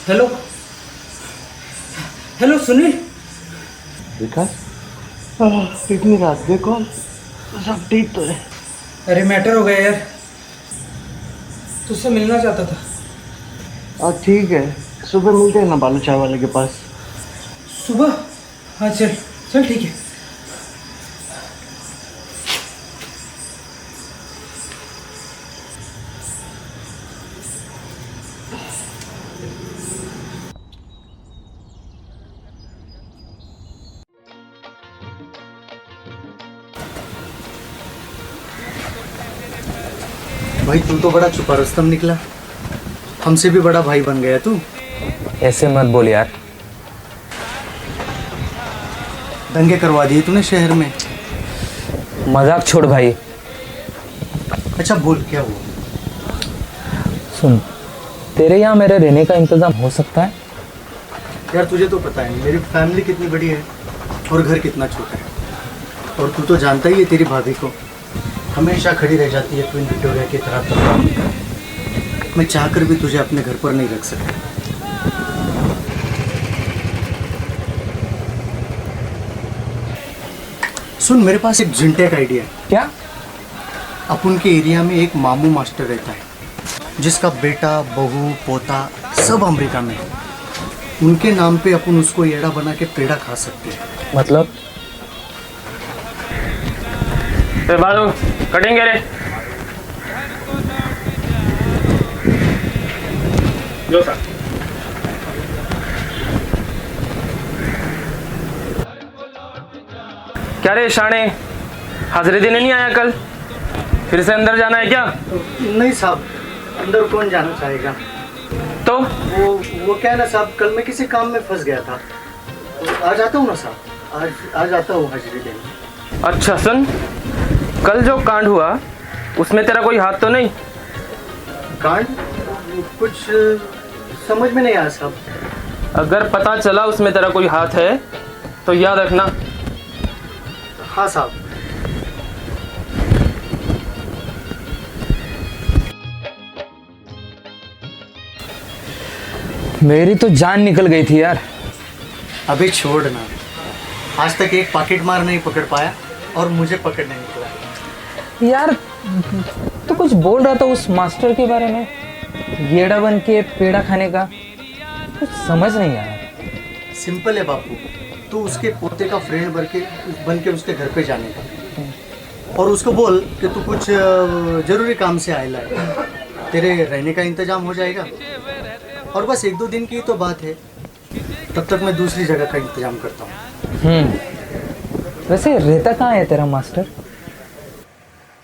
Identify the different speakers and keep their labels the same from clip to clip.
Speaker 1: Hello hello Sunil.
Speaker 2: विकास, इतनी रात में कॉल, सब ठीक तो है?
Speaker 1: अरे मैटर हो गया यार, तुझसे मिलना चाहता था।
Speaker 2: हाँ ठीक है, सुबह मिलते हैं ना बालू चाय वाले के पास।
Speaker 1: सुबह? हाँ चल चल ठीक है।
Speaker 3: भाई तू तो बड़ा छुपा रुस्तम निकला, हमसे भी बड़ा भाई बन गया तू।
Speaker 4: ऐसे मत बोल यार।
Speaker 3: दंगे करवा दिए तूने शहर में।
Speaker 4: मजाक छोड़ भाई।
Speaker 3: अच्छा बोल क्या हुआ?
Speaker 4: सुन, तेरे यहाँ मेरे रहने का इंतजाम हो सकता है?
Speaker 3: यार तुझे तो पता है मेरी फैमिली कितनी बड़ी है और घर कितना छोटा है, और तू तो जानता ही है तेरी भाभी को हमेशा खड़ी रह जाती है ट्विन विक्टोरिया की तरह तक। मैं चाहकर भी तुझे अपने घर पर नहीं रख सकता। सुन, मेरे पास एक जिंटेक आइडिया है।
Speaker 4: क्या?
Speaker 3: अपन के एरिया में एक मामू मास्टर रहता है जिसका बेटा बहू पोता सब अमेरिका में है। उनके नाम पे अपन उसको येड़ा बना के पेड़ा खा सकते हैं।
Speaker 4: मतलब?
Speaker 5: बालू कटिंग करे लो सर। क्या रे शाणे, हाजिरी देने नहीं आया कल? फिर से अंदर जाना है क्या?
Speaker 3: नहीं साहब, अंदर कौन जाना चाहेगा।
Speaker 5: तो
Speaker 3: वो क्या है ना साहब, कल मैं किसी काम में फंस गया था, तो आज आता हूँ ना साहब, आज आता हूँ हाजिरी देने।
Speaker 5: अच्छा सुन, कल जो कांड हुआ उसमें तेरा कोई हाथ तो नहीं?
Speaker 3: कांड? कुछ समझ में नहीं आया साहब।
Speaker 5: अगर पता चला उसमें तेरा कोई हाथ है तो याद रखना।
Speaker 3: हाँ साहब।
Speaker 4: मेरी तो जान निकल गई थी यार।
Speaker 3: अभी छोड़ ना, आज तक एक पॉकेट मार नहीं पकड़ पाया और मुझे पकड़ने निकला।
Speaker 4: यार तो कुछ बोल रहा था उस मास्टर के बारे में, येड़ा बन के पेड़ा खाने का, कुछ समझ नहीं आया।
Speaker 3: सिंपल है बापू, तो उसके पोते का फ्रेंड बन के उसके घर पे जाने का, और उसको बोल कि तू कुछ जरूरी काम से आएला है, तेरे रहने का इंतजाम हो जाएगा, और बस 1-2 दिन की तो बात है, तब तक मैं दूसरी जगह का इंतजाम करता हूँ।
Speaker 4: वैसे रहता कहाँ है तेरा मास्टर?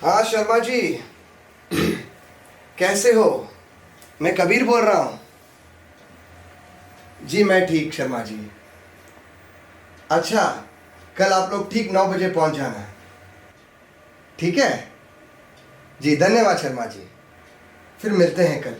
Speaker 6: हाँ शर्मा जी, कैसे हो? मैं कबीर बोल रहा हूँ जी। मैं ठीक शर्मा जी। अच्छा, कल आप लोग ठीक 9 बजे पहुँच जाना है, ठीक है जी। धन्यवाद शर्मा जी, फिर मिलते हैं कल।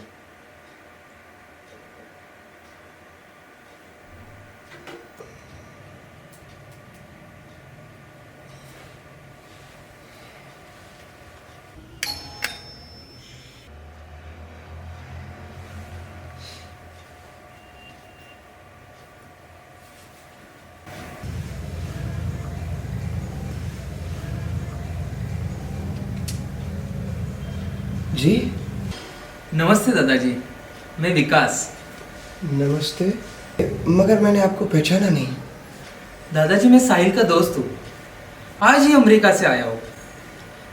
Speaker 6: जी
Speaker 1: नमस्ते दादाजी, मैं विकास।
Speaker 6: नमस्ते, मगर मैंने आपको पहचाना नहीं।
Speaker 1: दादाजी मैं साहिल का दोस्त हूँ, आज ही अमेरिका से आया हूँ।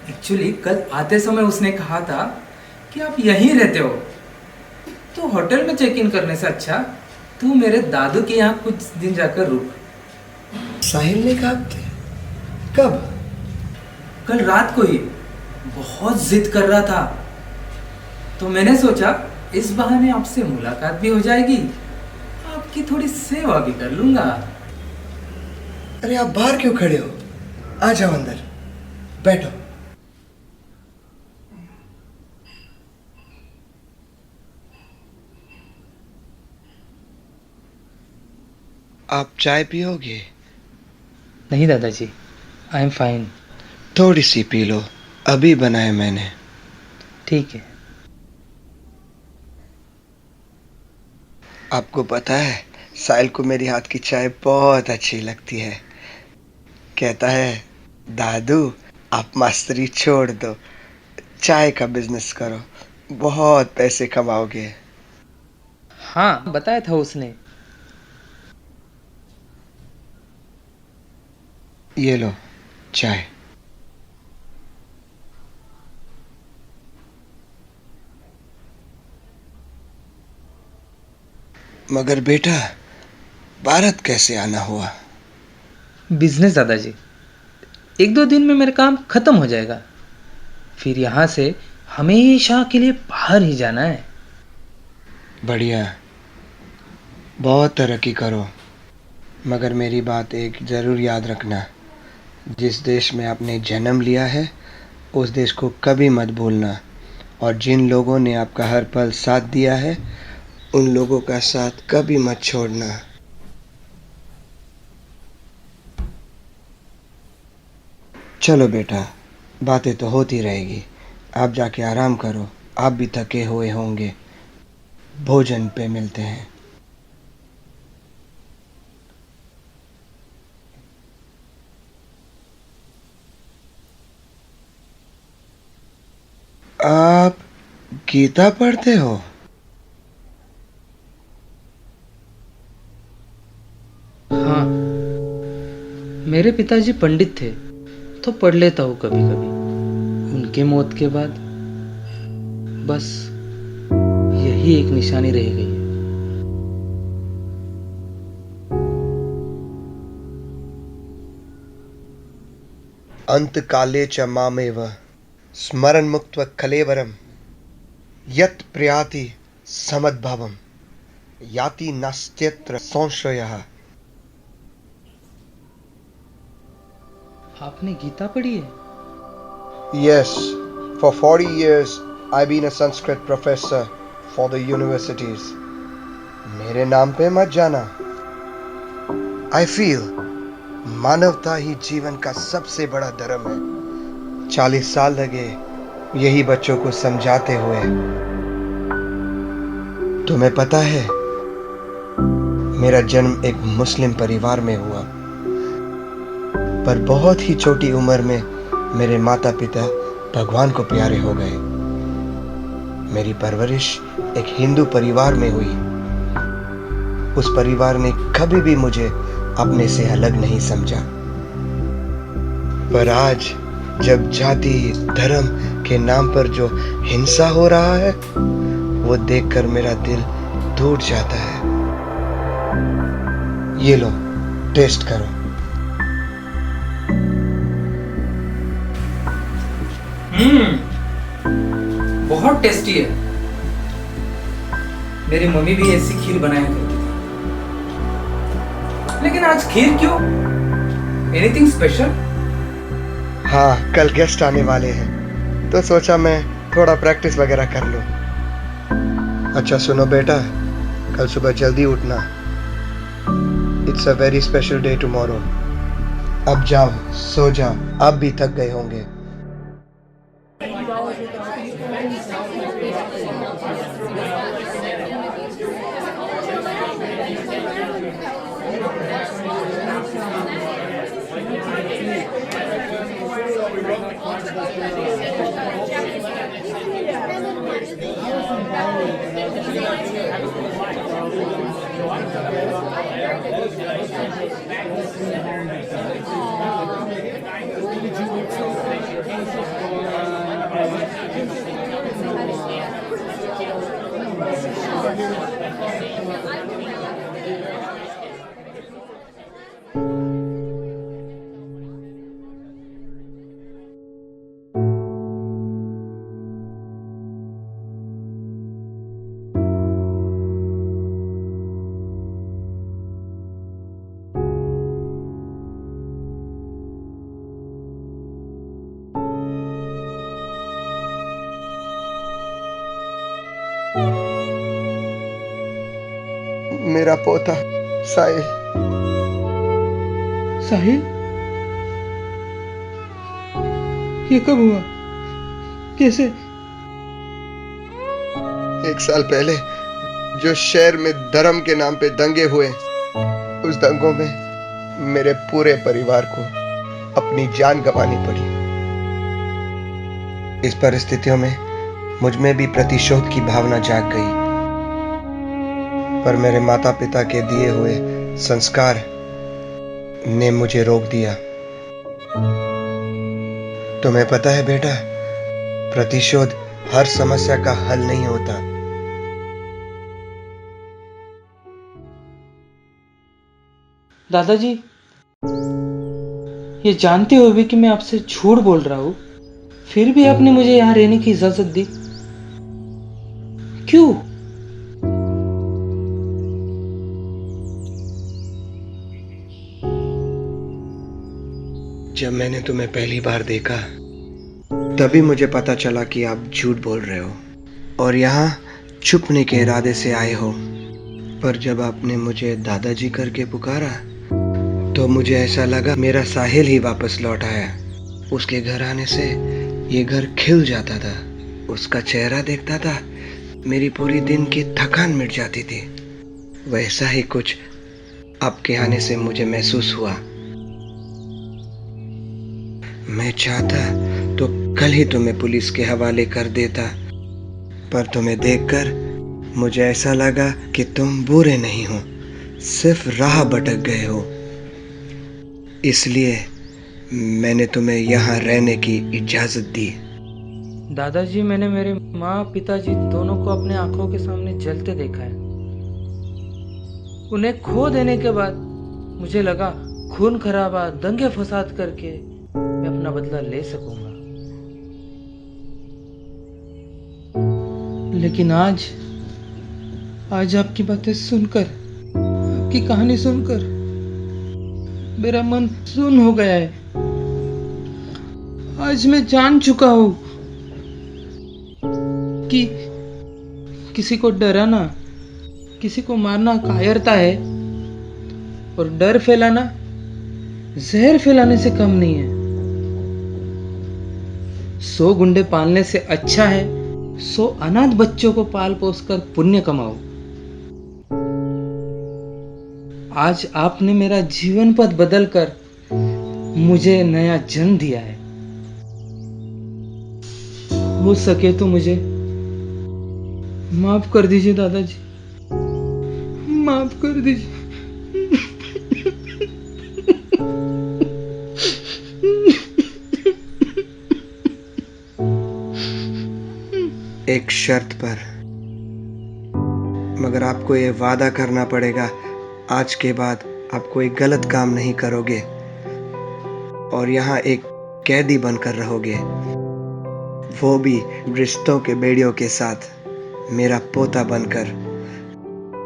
Speaker 1: एक्चुअली कल आते समय उसने कहा था कि आप यहीं रहते हो, तो होटल में चेक इन करने से अच्छा तू मेरे दादू के यहाँ कुछ दिन जाकर रुक।
Speaker 6: साहिल ने कहा थे? कब?
Speaker 1: कल रात को ही, बहुत जिद कर रहा था, तो मैंने सोचा इस बहाने आपसे मुलाकात भी हो जाएगी, आपकी थोड़ी सेवा भी कर लूंगा।
Speaker 6: अरे आप बाहर क्यों खड़े हो? आ जाओ अंदर, बैठो। आप चाय पियोगे?
Speaker 4: नहीं दादाजी, आई एम फाइन।
Speaker 6: थोड़ी सी पी लो, अभी बनाए मैंने।
Speaker 4: ठीक है।
Speaker 6: आपको पता है, साहिल को मेरी हाथ की चाय बहुत अच्छी लगती है। कहता है, दादू आप मास्टरी छोड़ दो, चाय का बिजनेस करो, बहुत पैसे कमाओगे।
Speaker 4: हाँ, बताया था उसने।
Speaker 6: ये लो चाय। मगर बेटा, भारत कैसे आना हुआ?
Speaker 4: बिजनेस दादाजी, एक दो दिन में मेरा काम खत्म हो जाएगा, फिर यहाँ से हमेशा के लिए बाहर ही जाना है।
Speaker 6: बढ़िया, बहुत तरक्की करो। मगर मेरी बात एक ज़रूर याद रखना, जिस देश में आपने जन्म लिया है उस देश को कभी मत भूलना, और जिन लोगों ने आपका हर पल साथ दिया है उन लोगों का साथ कभी मत छोड़ना। चलो बेटा, बातें तो होती रहेगी, आप जाके आराम करो, आप भी थके हुए होंगे। भोजन पे मिलते हैं। आप गीता पढ़ते हो?
Speaker 4: हाँ, मेरे पिताजी पंडित थे तो पढ़ लेता हूँ कभी कभी। उनके मौत के बाद बस यही एक निशानी रह गई है।
Speaker 6: अंतकाले च मामेव स्मरन् मुक्त्वा कलेवरम यत् प्रयाति समद्भावम याति नास्त्यत्र संशयः।
Speaker 4: आपने गीता पढ़ी है?
Speaker 6: Yes, for 40 years I've been a Sanskrit professor for the universities. मेरे नाम पे मत जाना। I feel मानवता ही जीवन का सबसे बड़ा धर्म है। 40 साल लगे यही बच्चों को समझाते हुए। तुम्हें पता है, मेरा जन्म एक मुस्लिम परिवार में हुआ, पर बहुत ही छोटी उम्र में मेरे माता पिता भगवान को प्यारे हो गए। मेरी परवरिश एक हिंदू परिवार में हुई। उस परिवार ने कभी भी मुझे अपने से अलग नहीं समझा। पर आज जब जाति धर्म के नाम पर जो हिंसा हो रहा है, वो देखकर मेरा दिल टूट जाता है। ये लो, टेस्ट करो।
Speaker 1: बहुत टेस्टी है। मेरी मम्मी भी ऐसी खीर बनाया करती थी। लेकिन आज खीर क्यों? Anything special?
Speaker 6: हाँ, कल गेस्ट आने वाले हैं, तो सोचा मैं थोड़ा प्रैक्टिस वगैरह कर लूं। अच्छा सुनो बेटा, कल सुबह जल्दी उठना। It's a very special day tomorrow. अब जाओ, सो जाओ, आप भी थक गए होंगे। मेरा पोता साहिल।
Speaker 4: साहिल, ये कब हुआ? कैसे?
Speaker 6: 1 साल पहले जो शहर में धर्म के नाम पे दंगे हुए, उस दंगों में मेरे पूरे परिवार को अपनी जान गंवानी पड़ी। इस परिस्थितियों में मुझ में भी प्रतिशोध की भावना जाग गई, पर मेरे माता पिता के दिए हुए संस्कार ने मुझे रोक दिया। तुम्हें पता है बेटा, प्रतिशोध हर समस्या का हल नहीं होता।
Speaker 4: दादाजी, ये जानते हुए भी कि मैं आपसे झूठ बोल रहा हूं, फिर भी आपने मुझे यहां रहने की इजाजत दी। क्यों?
Speaker 6: जब मैंने तुम्हें पहली बार देखा, तभी मुझे पता चला कि आप झूठ बोल रहे हो और यहाँ छुपने के इरादे से आए हो। पर जब आपने मुझे दादाजी करके पुकारा, तो मुझे ऐसा लगा मेरा साहिल ही वापस लौट आया। उसके घर आने से ये घर खिल जाता था। उसका चेहरा देखता था, मेरी पूरी दिन की थकान मिट जाती थी। वैसा ही कुछ आपके आने से मुझे महसूस हुआ। मैं चाहता तो कल ही तुम्हें पुलिस के हवाले कर देता, पर तुम्हें देखकर मुझे ऐसा लगा कि तुम बुरे नहीं हो, सिर्फ राह भटक गए हो। इसलिए मैंने तुम्हें यहाँ रहने की इजाजत दी।
Speaker 4: दादाजी, मैंने मेरे माँ पिताजी दोनों को अपने आंखों के सामने जलते देखा है। उन्हें खो देने के बाद मुझे लगा खून खराबा, दंगे फसाद करके मैं अपना बदला ले सकूंगा। लेकिन आज आपकी बातें सुनकर, आपकी कहानी सुनकर मेरा मन सुन्न हो गया है। आज मैं जान चुका हूं कि किसी को डराना, किसी को मारना कायरता है, और डर फैलाना जहर फैलाने से कम नहीं है। 100 गुंडे पालने से अच्छा है 100 अनाथ बच्चों को पाल पोस कर पुण्य कमाओ। आज आपने मेरा जीवन पथ बदलकर मुझे नया जन्म दिया है। हो सके तो मुझे माफ कर दीजिए दादाजी, माफ कर दीजिए।
Speaker 6: एक शर्त पर, मगर आपको ये वादा करना पड़ेगा, आज के बाद आप कोई गलत काम नहीं करोगे और यहाँ एक कैदी बनकर रहोगे, वो भी रिश्तों के बेड़ियों के साथ, मेरा पोता बनकर।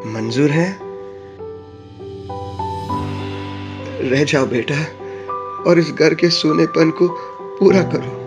Speaker 6: मंजूर है? रह जाओ बेटा और इस घर के सूनेपन को पूरा करो।